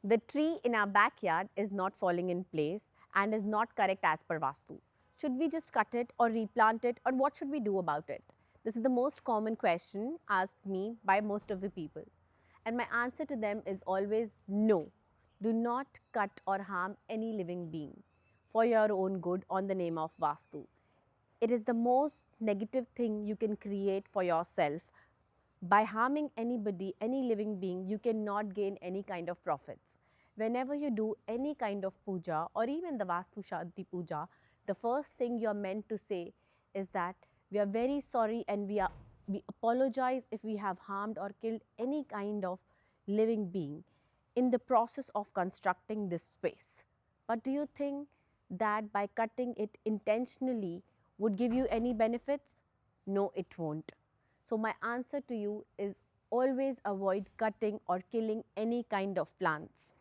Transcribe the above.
The tree in our backyard is not falling in place and is not correct as per Vastu. Should we just cut it or replant it, or what should we do about it? This is the most common question asked me by most of the people. And my answer to them is always no. Do not cut or harm any living being for your own good on the name of Vastu. It is the most negative thing you can create for yourself. By harming anybody, any living being, you cannot gain any kind of profits. Whenever you do any kind of puja or even the Vastu Shanti puja, the first thing you are meant to say is that we are very sorry and we apologize if we have harmed or killed any kind of living being in the process of constructing this space. But do you think that by cutting it intentionally would give you any benefits? No, it won't. So my answer to you is always avoid cutting or killing any kind of plants.